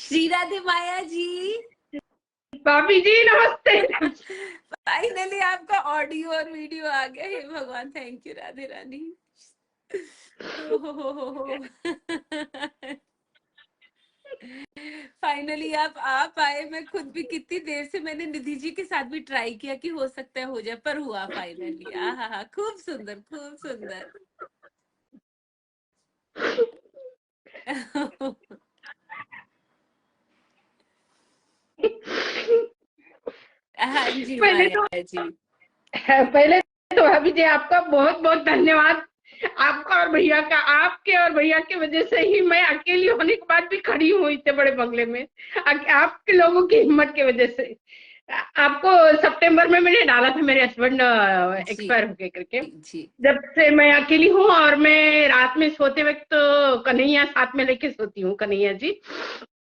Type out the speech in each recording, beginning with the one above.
श्री राधे माया जी। भाभी जी नमस्ते। फाइनली आपका ऑडियो और वीडियो आ गया। हे भगवान, thank you Radhe Rani. Finally आप आए। मैं खुद भी कितनी देर से मैंने निधि जी के साथ भी ट्राई किया कि हो सकता है हो जाए, पर हुआ फाइनली। आहा, खूब सुंदर, खूब सुंदर। हाँ जी पहले तो माया जी। पहले तो भाभी जी आपका बहुत बहुत धन्यवाद। आपका और भैया का, आपके और भैया की वजह से ही मैं अकेली होने के बाद भी खड़ी हूँ इतने बड़े बंगले में, आपके लोगों की हिम्मत की वजह से। आपको सितंबर में मैंने डाला था, मेरे हस्बैंड जी एक्सपायर हो गए करके। जी। जब से मैं अकेली हूँ और मैं रात में सोते वक्त तो कन्हैया साथ में लेके सोती हूँ, कन्हैया जी।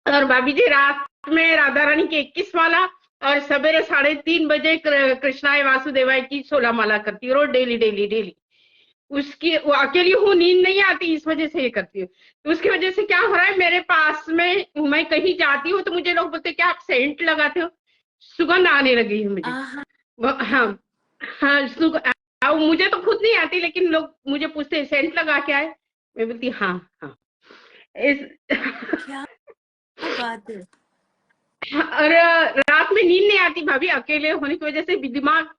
और भाभी जी रात में राधा रानी की 21 माला और सवेरे 3:30 बजे कृष्णाय वासुदेवाय की 16 माला करती हूँ रोज, डेली डेली डेली। उसकी वो अकेली हूँ, नींद नहीं आती, इस वजह से ये करती हूँ। तो उसकी वजह से क्या हो रहा है, मेरे पास में मैं कहीं जाती हूँ तो मुझे लोग बोलते क्या आप सेंट लगाते हो, सुगंध आने लगी है मुझे। आहा, हाँ हाँ, मुझे तो खुद नहीं आती, लेकिन लोग मुझे पूछते हैं सेंट लगा के आए, मैं बोलती हाँ हाँ। इस क्या बात है। और रात में नींद नहीं आती भाभी, अकेले होने की वजह से भी दिमाग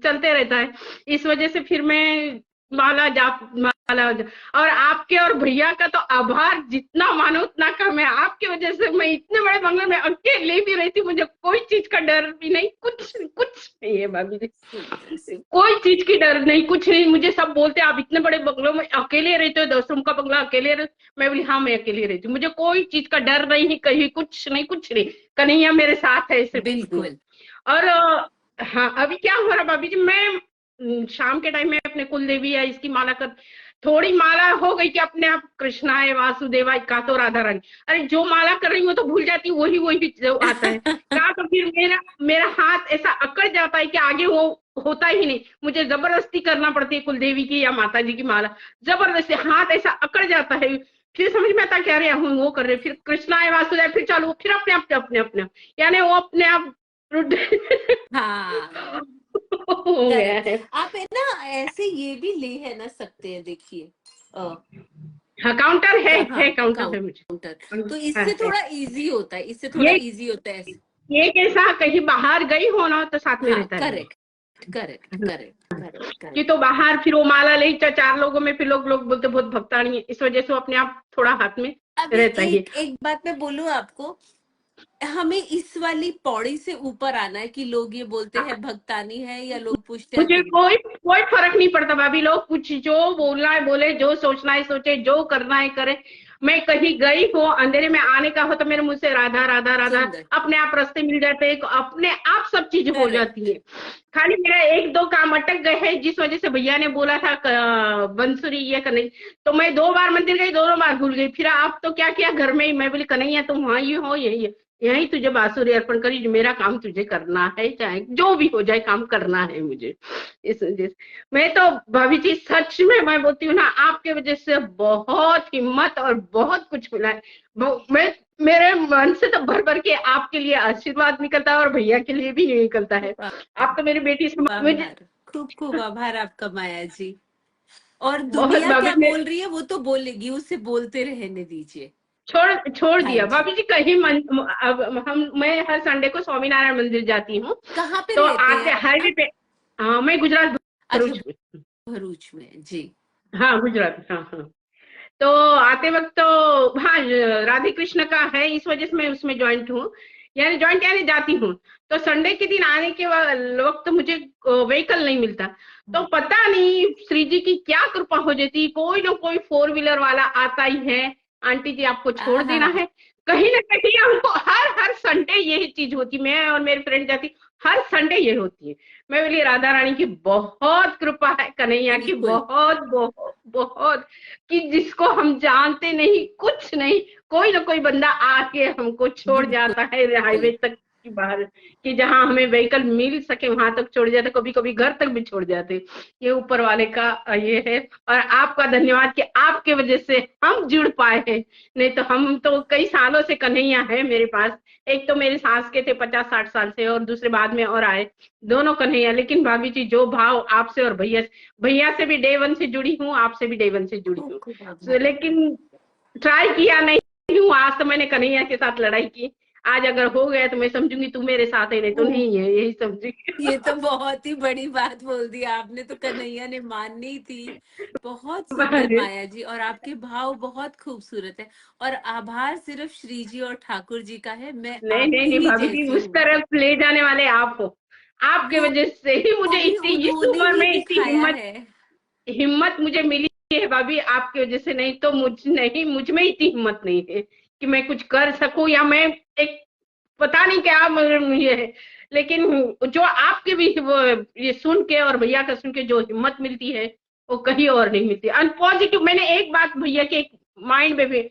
चलते रहता है। इस वजह से फिर मैं माला जाप माला और आपके और भैया का तो आभार जितना मानो उतना कम है। आपकी वजह से मैं इतने बड़े बंगले में अकेले भी रहती, मुझे कोई चीज का डर भी नहीं, कुछ कुछ नहीं है भाभी जी, कोई चीज की डर नहीं, कुछ नहीं। मुझे सब बोलते आप इतने बड़े बंगलों में अकेले रहते हो, 10 रूम का बंगला अकेले रहते। मैं बोली हाँ मैं अकेले रहती हूँ, मुझे कोई चीज का डर नहीं, कहीं कुछ नहीं, कुछ नहीं। कन्हैया मेरे साथ है सिर्फ। बिल्कुल। और हाँ अभी क्या हो रहा भाभी जी, मैं शाम के टाइम में अपने कुल देवी या इसकी माला कर, थोड़ी माला हो गई कि अपने आप कृष्णाय वासुदेवाय का तो राधा रानी, अरे जो माला कर रही हूँ तो भूल जाती हूँ, वही जो आता है का, तो फिर मेरा मेरा हाथ ऐसा अकड़ जाता है कि आगे वो होता ही नहीं। मुझे जबरदस्ती करना पड़ती है कुल देवी की या माता जी की माला, जबरदस्ती हाथ ऐसा अकड़ जाता है। फिर समझ में आता क्या रहे हूँ वो कर रहे, फिर कृष्णाय वासुदेव फिर चालू, फिर अपने आप अपने अपने आप, यानी वो अपने आप हाँ हो गया करेक्ट। है। आप है ना ऐसे ये भी ले है ना सकते हैं, देखिए। हाँ काउंटर हाँ, है, काउंटर है मुझे। काउंटर। तो हाँ इससे है। थोड़ा इजी होता है, इससे थोड़ा ये इजी होता है। ये कैसा कहीं बाहर गई हो ना तो साथ में हाँ रहता है। करेक्ट करेक्ट करेक्ट करेक्ट कि करेक्ट। तो बाहर फिर वो माला ले चार लोगों में, फिर लोग लोग बोलते बहुत भक्तानी है, इस वजह से वो अपने आप थोड़ा हाथ में अभी रहता ही है। एक बात मैं बोलूं आपको, हमें इस वाली पौड़ी से ऊपर आना है कि लोग ये बोलते हैं भक्तानी है, या लोग पूछते हैं मुझे तो कोई कोई फर्क नहीं पड़ता भाभी, लोग कुछ जो बोलना है बोले, जो सोचना है सोचे, जो करना है करे। मैं कहीं गई हो, अंधेरे में आने का हो तो मेरे मुंह से राधा राधा राधा, सुंदर। अपने आप रास्ते मिल जाते हैं, अपने आप सब चीज हो करेक्ट। जाती है। खाली मेरा 1-2 काम अटक गए हैं, जिस वजह से भैया ने बोला था बंसुरी ये करने, तो मैं 2 बार मंदिर गई, दोनों बार भूल गई। फिर आप तो क्या किया घर में ही, मैं बोली कन्हैया तुम वहां ही हो, यही यही तुझे बांसुरी अर्पण करी, जो मेरा काम तुझे करना है, चाहे जो भी हो जाए काम करना है मुझे। इस वजह से मैं तो भाभी जी सच में मैं बोलती हूँ ना, आपके वजह से बहुत हिम्मत और बहुत कुछ मिला है। मैं मेरे मन से तो भर भर के आपके लिए आशीर्वाद निकलता है और भैया के लिए भी निकलता है। आप तो मेरी बेटी मुझे आभार, खूब खूब आभार आपका माया जी। और बहुत दुनिया भाभी क्या ने बोल रही है वो तो बोलेगी, उसे बोलते रहने दीजिए। छोड़ हाँ दिया जी। भाभी जी। कहीं अब हम मैं हर संडे को स्वामीनारायण मंदिर जाती हूँ, कहाँ पे तो रहते आते हैं हाईवे आप? पे। हाँ मैं गुजरात, अच्छा, भरूच में। भरूच में जी। हाँ गुजरात, हाँ हाँ। तो आते वक्त तो हाँ राधे कृष्ण का है, इस वजह से मैं उसमें ज्वाइंट हूँ, यानी ज्वाइंट यानी जाती हूँ। तो संडे के दिन आने के वक्त मुझे व्हीकल नहीं मिलता, तो पता नहीं श्री जी की क्या कृपा हो जाती, कोई ना कोई 4 व्हीलर वाला आता ही है, आंटी जी आपको छोड़ देना आहा, है। कहीं ना कहीं हमको हर हर संडे यही चीज होती, मैं और मेरी फ्रेंड जाती, हर संडे ये होती है। मैं बोली राधा रानी की बहुत कृपा है, कन्हैया की बिल्कुल। बहुत बहुत बहुत, कि जिसको हम जानते नहीं कुछ नहीं, कोई ना कोई बंदा आके हमको छोड़ बिल्कुल। जाता है हाईवे तक, की बाहर, कि जहाँ हमें व्हीकल मिल सके वहां तक छोड़ जाते, कभी कभी घर तक भी छोड़ जाते। ये ऊपर वाले का ये है। और आपका धन्यवाद कि आपके वजह से हम जुड़ पाए हैं, नहीं तो हम तो कई सालों से कन्हैया है मेरे पास। एक तो मेरे सास के थे 50-60 साल से, और दूसरे बाद में और आए, दोनों कन्हैया। लेकिन भाभी जी जो भाव आपसे और भैया से भी डे वन से जुड़ी हूँ, आपसे भी डे वन से जुड़ी हूँ। लेकिन ट्राई किया नहीं हूँ, आज तो मैंने कन्हैया के साथ लड़ाई की। आज अगर हो गया तो मैं समझूंगी तू मेरे साथ है, नहीं तो नहीं है, यही समझूंगी। ये तो बहुत ही बड़ी बात बोल दी आपने, तो कन्हैया ने माननी थी। बहुत सुंदर माया जी, और आपके भाव बहुत खूबसूरत है। और आभार सिर्फ श्री जी और ठाकुर जी का है, मैं नहीं नहीं आपकी नहीं ही भाभी जी, जैसी उस हूँ। तरफ ले जाने वाले आप हो। आपके वो वजह से ही वो मुझे भी इतनी, इस उन्होंने उम्र ही में इतनी दिखाया हिम्मत है। हिम्मत मुझे मिली है भाभी, आपकी वजह से। नहीं तो मुझ में इतनी हिम्मत नहीं है कि मैं कुछ कर सकूं, या मैं एक पता नहीं क्या ये है। लेकिन जो आपके भी वो ये सुन के और भैया का सुन के जो हिम्मत मिलती है, वो कहीं और नहीं मिलती। अन पॉजिटिव, मैंने एक बात भैया के माइंड में भी,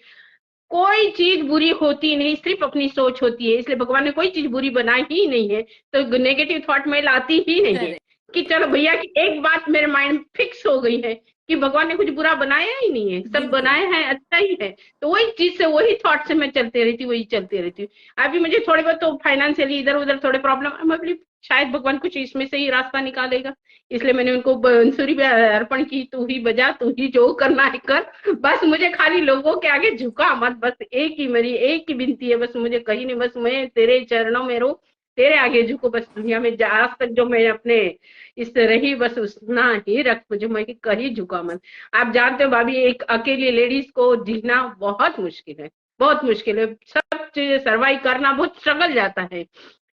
कोई चीज बुरी होती नहीं, सिर्फ अपनी सोच होती है। इसलिए भगवान ने कोई चीज बुरी बनाई ही नहीं है, तो नेगेटिव थॉट में लाती ही नहीं है। करेक्ट। कि चलो भैया की एक बात मेरे माइंड में फिक्स हो गई है कि भगवान ने कुछ बुरा बनाया ही नहीं है, सब बिल्कुल। बनाया है अच्छा ही है। तो वही चीज से, वही थॉट से मैं चलती रहती हूँ, वही चलती रहती हूँ। अभी मुझे थोड़े बहुत तो फाइनेंशियली इधर उधर थोड़े प्रॉब्लम, मैं बोली शायद भगवान कुछ इसमें से ही रास्ता निकालेगा। इसलिए मैंने उनको बांसुरी भी अर्पण की, तू ही बजा, तू ही जो करना है कर, बस मुझे खाली लोगों के आगे झुका मत। बस एक ही मेरी एक ही विनती है, बस मुझे कहीं नहीं, बस मैं तेरे चरणों में रो, तेरे आगे झुको। बस दुनिया में आज तक जो मैं अपने इस रही, बस उतना ही रख मुझे, मैं कहीं झुका मत। आप जानते हो भाभी, एक अकेली लेडीज को जीना बहुत मुश्किल है, बहुत मुश्किल है। सब चीजें सर्वाइव करना बहुत स्ट्रगल जाता है।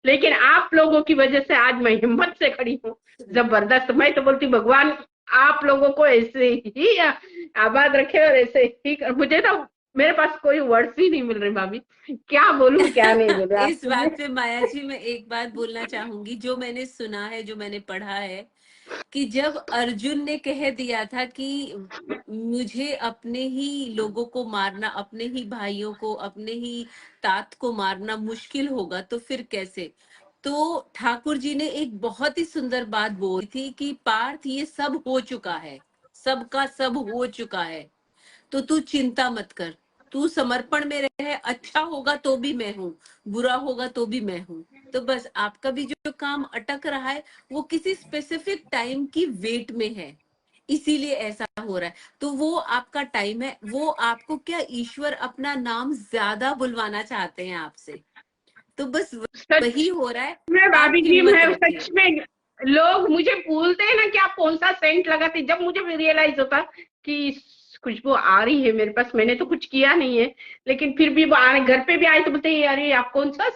लेकिन आप लोगों की वजह से आज मैं हिम्मत से खड़ी हूँ, जबरदस्त। मैं तो बोलती भगवान आप लोगों को ऐसे ही आबाद रखे, और ऐसे ही मुझे तो मेरे पास कोई वर्ड्स ही नहीं मिल रहे भाभी, क्या बोलूं क्या नहीं बोलूं आप इस मुझे। बात पे माया जी मैं एक बात बोलना चाहूंगी, जो मैंने सुना है, जो मैंने पढ़ा है, कि जब अर्जुन ने कह दिया था कि मुझे अपने ही लोगों को मारना, अपने ही भाइयों को, अपने ही तात को मारना मुश्किल होगा, तो फिर कैसे। तो ठाकुर जी ने एक बहुत ही सुंदर बात बोली थी कि पार्थ, ये सब हो चुका है, सबका सब हो चुका है, तो तू चिंता मत कर, तू समर्पण में रहे, अच्छा होगा तो भी मैं हूँ, बुरा होगा तो भी मैं हूँ। तो बस आपका भी जो काम अटक रहा है, वो किसी स्पेसिफिक टाइम की वेट में है, इसीलिए ऐसा हो रहा है। तो वो आपका टाइम है, वो आपको क्या ईश्वर अपना नाम ज्यादा बुलवाना चाहते हैं आपसे, तो बस सच वही हो रहा है। में आप भाभी जी, हिम्मत मैं रखिए। सच में, लोग मुझे पूछते हैं ना कि आप कौन सा सेंट लगाते, जब मुझे रियलाइज होता कि खुशबू आ रही है मेरे पास, मैंने तो कुछ किया नहीं है, लेकिन फिर भी घर पे भी आए तो बोलते हैं अरे आप कौन सा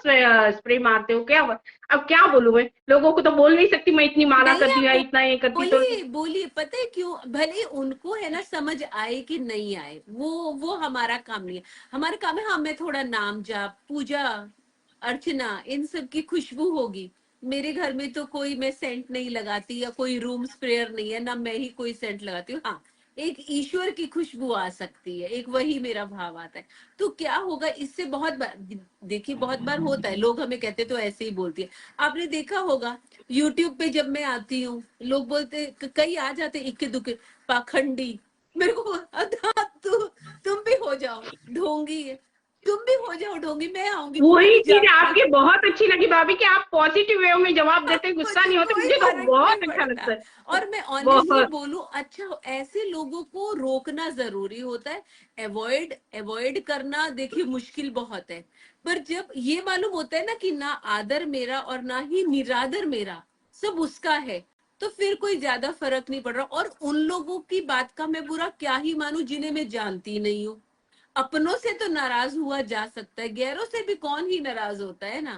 स्प्रे मारते हो क्या। अब क्या बोलूं, मैं लोगों को तो बोल नहीं सकती मैं इतनी माला नहीं, करती हूँ या आप इतना ये करती तो। बोलिए बोलिए, पता है क्यों, भले उनको है ना समझ आए कि नहीं आए, वो हमारा काम नहीं है। हमारा काम है, हमें थोड़ा नाम जाप, पूजा अर्चना, इन सब की खुशबू होगी। मेरे घर में तो कोई, मैं सेंट नहीं लगाती, या कोई रूम स्प्रेयर नहीं है ना, मैं ही कोई सेंट लगाती हूँ। हाँ, एक ईश्वर की खुशबू आ सकती है, एक वही मेरा भाव आता है। तो क्या होगा इससे, बहुत बार देखिए, बहुत बार होता है, लोग हमें कहते तो ऐसे ही बोलती है। आपने देखा होगा, यूट्यूब पे जब मैं आती हूँ, लोग बोलते, कई आ जाते इक्के दुक्के, पाखंडी, मेरे को अदा तुम भी हो जाओ ढोंगी, तुम भी हो जाओ ढोंगी, मैं आऊंगी वही तुम्हारी चीज जाप पे। आपकी बहुत अच्छी लगी भाभी कि आप पॉजिटिव वे में जवाब देते, गुस्सा मुझे नहीं होते, कोई मुझे तो फर्क नहीं बहुत अच्छा पड़ता। लगता है। और मैं ऑनेस्टली बहुत। बोलूं, अच्छा, ऐसे लोगों को रोकना जरूरी होता है। अवॉइड अवॉइड करना देखिए मुश्किल बहुत है। पर जब ये मालूम होता है ना कि ना आदर मेरा और ना ही निरादर मेरा, सब उसका है, तो फिर कोई ज्यादा फर्क नहीं पड़ रहा। और उन लोगों की बात का मैं बुरा क्या ही मानूं जिन्हें मैं जानती नहीं हूँ। अपनों से तो नाराज हुआ जा सकता है, गैरों से भी कौन ही नाराज होता है ना।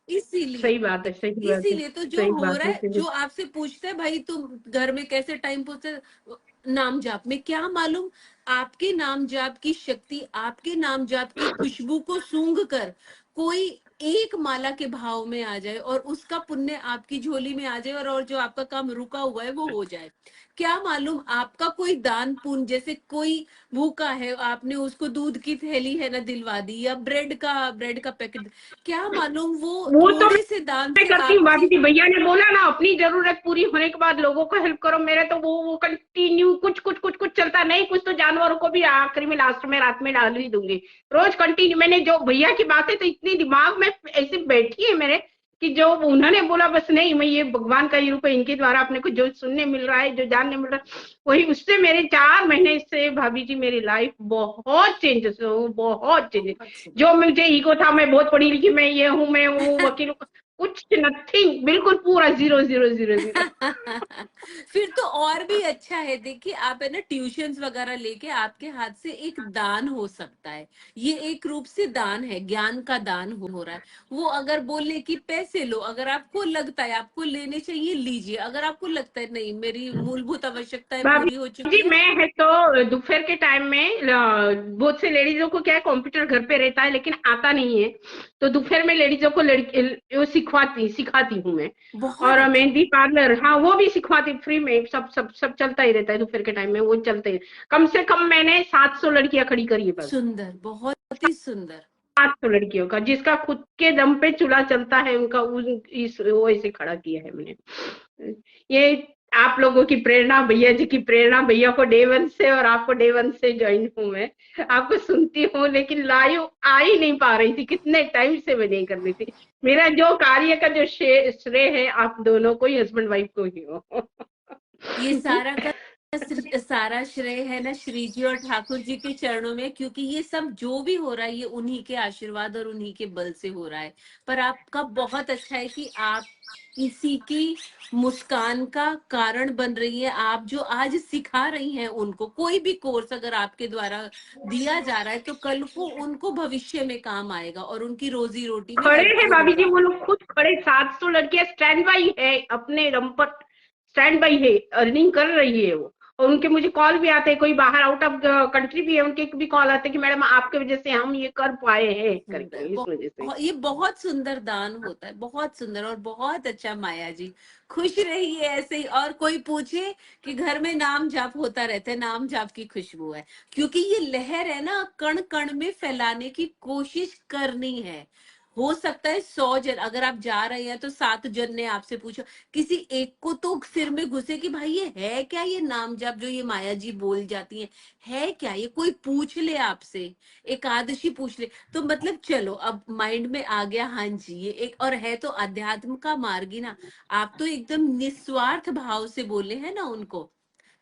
इसीलिए सही बात है, सही बात है, इसीलिए तो जो सही हो बात रहा है, है, जो आपसे पूछता है भाई तुम घर में कैसे टाइम पूछते, नाम जाप में क्या मालूम, आपके नाम जाप की शक्ति, आपके नाम जाप की खुशबू को सूंघ कर कोई एक माला के भाव में आ जाए और उसका पुण्य आपकी झोली में आ जाए, और जो आपका काम रुका हुआ है वो हो जाए। क्या मालूम आपका कोई दान पुण्य, जैसे कोई भूखा है, आपने उसको दूध की थैली है ना दिलवा दी, या ब्रेड का पैकेट, क्या मालूम वो वो तो थोड़े से दान मैं से करती हूँ भाभी आपकी। जी, भैया ने बोला ना अपनी जरूरत पूरी होने के बाद लोगों को हेल्प करो, मेरे तो वो कंटिन्यू कुछ कुछ कुछ कुछ चलता नहीं, कुछ तो जानवरों को भी आखिरी में लास्ट में रात में डाल ही दूंगी, रोज कंटिन्यू। मैंने जो भैया की बातें तो इतनी दिमाग में ऐसे बैठी है मेरे कि जो उन्होंने बोला बस नहीं, मैं ये भगवान का ही रूप है, इनके द्वारा अपने को जो सुनने मिल रहा है, जो जानने मिल रहा है, वही उससे मेरे 4 महीने से भाभी जी मेरी लाइफ बहुत चेंजेस हो, बहुत चेंजेस। जो मुझे ईगो था, मैं बहुत पढ़ी लिखी, मैं ये हूँ, मैं हूँ वकील, कुछ नथिंग, बिल्कुल पूरा जीरो जीरो जीरो जीरो। फिर तो और भी अच्छा है। देखिए आप है ना ट्यूशंस वगैरह लेके आपके हाथ से एक दान हो सकता है। ये एक रूप से दान है, ज्ञान का दान हो रहा है। वो अगर बोले कि पैसे लो, अगर आपको लगता है आपको लेने चाहिए लीजिए, अगर आपको लगता है नहीं मेरी मूलभूत आवश्यकताएं भाभी पूरी हो चुकी जी है। मैं है तो दोपहर के टाइम में बहुत से लेडीजों को क्या है, कंप्यूटर घर पे रहता है लेकिन आता नहीं है, तो दोपहर में लेडीजों को लड़की वो सिखाती हूँ मैं। बहुत और अच्छा। मेहंदी पार्लर, हाँ वो भी सिखवाती फ्री में, सब सब सब चलता ही रहता है दोपहर के टाइम में, वो चलते ही। कम से कम मैंने 700 लड़कियां खड़ी करी है बस। सुंदर, बहुत ही सुंदर। 700 लड़कियों का, जिसका खुद के दम पे चूल्हा चलता है उनका, इस वो ऐसे खड़ा किया है मैंने। ये आप लोगों की प्रेरणा, भैया जी की प्रेरणा, भैया को डे 1 से और आपको डे 1 से ज्वाइन हूँ मैं, आपको सुनती हूँ लेकिन लाइव आ ही नहीं पा रही थी, कितने टाइम से मैं नहीं कर रही थी। मेरा जो कार्य का जो श्रेय है आप दोनों को ही, हस्बैंड वाइफ को ही हो। ये सारा का सारा श्रेय है ना श्री जी और ठाकुर जी के चरणों में, क्योंकि ये सब जो भी हो रहा है ये उन्हीं के आशीर्वाद और उन्हीं के बल से हो रहा है। पर आपका बहुत अच्छा है कि आप किसी की मुस्कान का कारण बन रही है। आप जो आज सिखा रही हैं उनको, कोई भी कोर्स अगर आपके द्वारा दिया जा रहा है तो कल को उनको भविष्य में काम आएगा और उनकी रोजी रोटी में खड़े हैं हेल्पफुल भाभी जी, होगा। वो लोग खुद खड़े, 700 लड़कियां स्टैंड बाई है, अपने दम पर स्टैंड बाई है, अर्निंग कर रही है वो। और उनके मुझे कॉल भी आते हैं, कोई बाहर आउट ऑफ कंट्री भी है, उनके भी कॉल आते हैं कि मैडम आपके वजह से हम ये कर पाए हैं सुंदर, करके, इस वजह से। ये बहुत सुंदर दान होता है, बहुत सुंदर और बहुत अच्छा। माया जी खुश रहिए ऐसे ही। और कोई पूछे कि घर में नाम जाप होता रहता है, नाम जाप की खुशबू है, क्योंकि ये लहर है ना, कण कण में फैलाने की कोशिश करनी है। हो सकता है 100 जन, अगर आप जा रहे हैं तो 7 जन ने आपसे पूछा, किसी एक को तो सिर में घुसे कि भाई ये है क्या, ये नाम जाप जो ये माया जी बोल जाती है क्या, ये कोई पूछ ले आपसे, एकादशी पूछ ले, तो मतलब चलो अब माइंड में आ गया। हाँ जी, ये एक और है तो अध्यात्म का मार्ग ही ना। आप तो एकदम निस्वार्थ भाव से बोले हैं ना उनको।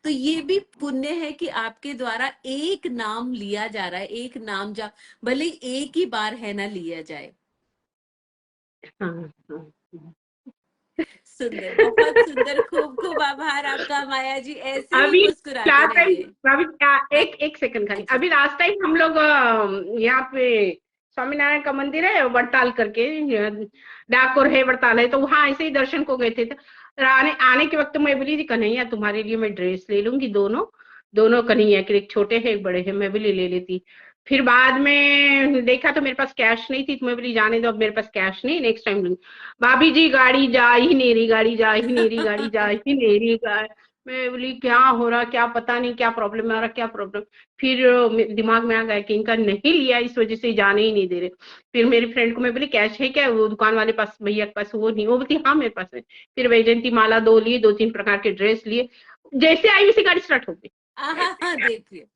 तो ये भी पुण्य है कि आपके द्वारा एक नाम लिया जा रहा है, एक नाम जा, भले एक ही बार है ना लिया जाए। हाँ हाँ। सुंदर, बहुत सुंदर, खूब खूब आभार आपका माया जी, ऐसे ही अभी मुस्कुराते लास्ट टाइम, रहिए। अभी हाँ एक एक सेकंड खाली, जी। अभी लास्ट टाइम हम लोग यहाँ पे स्वामीनारायण का मंदिर है वड़ताल करके, डाकोर है वड़ताल है, तो वहां ऐसे ही दर्शन को गए थे, तो आने आने के वक्त मैं बोली थी कन्हैया तुम्हारे लिए मैं ड्रेस ले लूंगी, दोनों दोनों कन्हैया के, एक छोटे है एक बड़े है, मैं बोली ले लेती। फिर बाद में देखा तो मेरे पास कैश नहीं थी, तो मैं बोली जाने दो अब मेरे पास कैश नहीं, नेक्स्ट टाइम लूंगी। भाभी जी गाड़ी जा ही नहीं रही, गाड़ी जा ही नहीं रही, गाड़ी जा ही नहीं रही, मैं बोली क्या हो रहा, क्या पता नहीं क्या प्रॉब्लम आ रहा, क्या प्रॉब्लम। फिर दिमाग में आ गया कि इनका नहीं लिया इस वजह से जाने ही नहीं दे रहे। फिर मेरी फ्रेंड को मैं बोली कैश है क्या, वो दुकान वाले पास, भैया के पास, वो नहीं, वो बोलती हाँ मेरे पास है। फिर वैजयंती माला 2 लिए, 2-3 प्रकार के ड्रेस लिए, जैसे आई वैसे गाड़ी स्टार्ट हो गई। हाँ देखिए।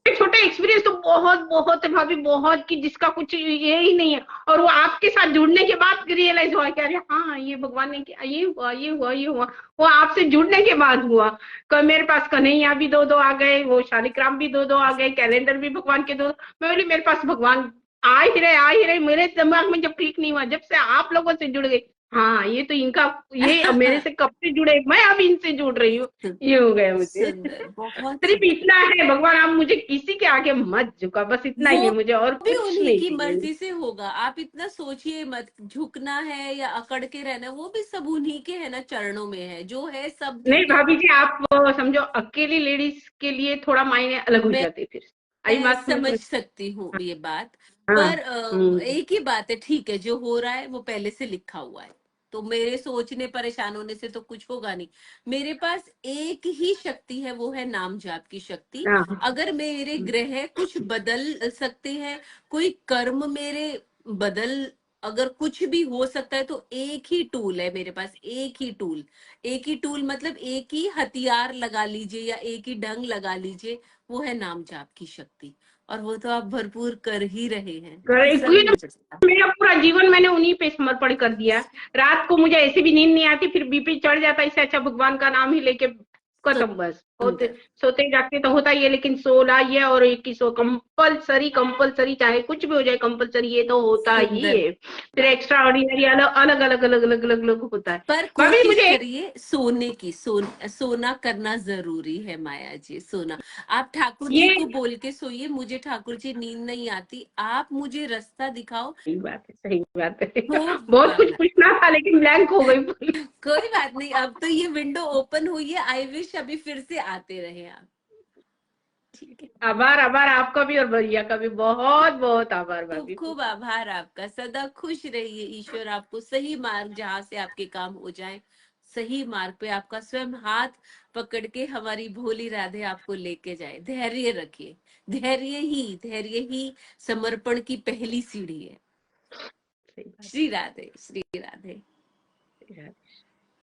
छोटे एक्सपीरियंस तो बहुत बहुत है भाभी, बहुत, कि जिसका कुछ ये ही नहीं है। और वो आपके साथ जुड़ने के बाद रियलाइज हुआ कि अरे हाँ ये भगवान ने किया, ये हुआ ये हुआ ये हुआ, वो आपसे जुड़ने के बाद हुआ। मेरे पास कन्हैया भी 2-2 आ गए, वो शालिग्राम भी 2-2 आ गए, कैलेंडर भी भगवान के 2। मैं बोली मेरे पास भगवान आ ही रहे, आ ही रहे, मेरे दिमाग में जब क्लिक नहीं हुआ, जब से आप लोगों से जुड़ गई हाँ, ये तो इनका, ये मेरे से कब से जुड़े, मैं अब इनसे जुड़ रही हूँ, ये हो गया मुझे। सुंदर, बहुत सिर्फ सुंदर। इतना है, भगवान आप मुझे किसी के आगे मत झुका, बस इतना ही वो है मुझे, और भी कुछ उन्हीं नहीं की चाहिए। मर्जी से होगा, आप इतना सोचिए मत, झुकना है या अकड़ के रहना है, वो भी सब उन्हीं के है ना, चरणों में है, जो है सब नहीं ठीक है। भाभी जी, आप समझो अकेली लेडीज के लिए थोड़ा मायने अलग हो मैं जाते हैं फिर। आई बात समझ समझ में। सकती हूँ ये बात। हाँ। पर एक ही बात है, ठीक है, जो हो रहा है वो पहले से लिखा हुआ है, तो मेरे सोचने परेशान होने से तो कुछ होगा नहीं। मेरे पास एक ही शक्ति है, वो है नाम जाप की शक्ति। हाँ। अगर मेरे ग्रह कुछ बदल सकते हैं, कोई कर्म मेरे बदल, अगर कुछ भी हो सकता है, तो एक ही टूल है मेरे पास, एक ही टूल। एक ही टूल मतलब एक ही हथियार लगा लीजिए या एक ही ढंग लगा लीजिए, वो है नाम जाप की शक्ति। और वो तो आप भरपूर कर ही रहे हैं, तीसरा क्योंकि नहीं तो हो सकता। मेरा पूरा जीवन मैंने उन्हीं पे समर्पण कर दिया। रात को मुझे ऐसे भी नींद नहीं आती, फिर बीपी चढ़ जाता, इससे अच्छा भगवान का नाम ही लेके खत्म बस। होते सुंदर, सोते जागते तो होता ही है, लेकिन सोना ये और एक ही सो कंपल्सरी, कंपल्सरी चाहे कुछ भी हो जाए, कंपल्सरी ये तो होता ही सुंदर। है। फिर एक्स्ट्रा ऑर्डिनरी अलग अलग अलग अलग अलग अलग अलग होता है। पर भाभी कोशिश मुझे एक, करिए सोने की, सोना करना जरूरी है माया जी, सोना। आप ठाकुर जी ये को बोल के सोइए, मुझे ठाकुर जी नींद नहीं आती, आप मुझे रास्ता दिखाओ। सही बात है, सही बात है। खूब बहुत कुछ भावना, पूछना था लेकिन ब्लैंक हो गई। कोई बात नहीं, अब तो ये विंडो ओपन हुई है, आई विश अभी फिर से आते रहे आप। ठीक है। आभार, आभार आपका भी और भैया का भी, बहुत बहुत आभार खूब भाभी। खूब आभार आपका, सदा खुश रहिए, ईश्वर आपको सही मार्ग, जहां से आपके काम हो जाए, सही मार्ग पे आपका स्वयं हाथ पकड़ के हमारी भोली राधे आपको लेके जाए। धैर्य रखिए, धैर्य ही समर्पण की पहली सीढ़ी है। सही बात श्री राधे, श्री राधे। है।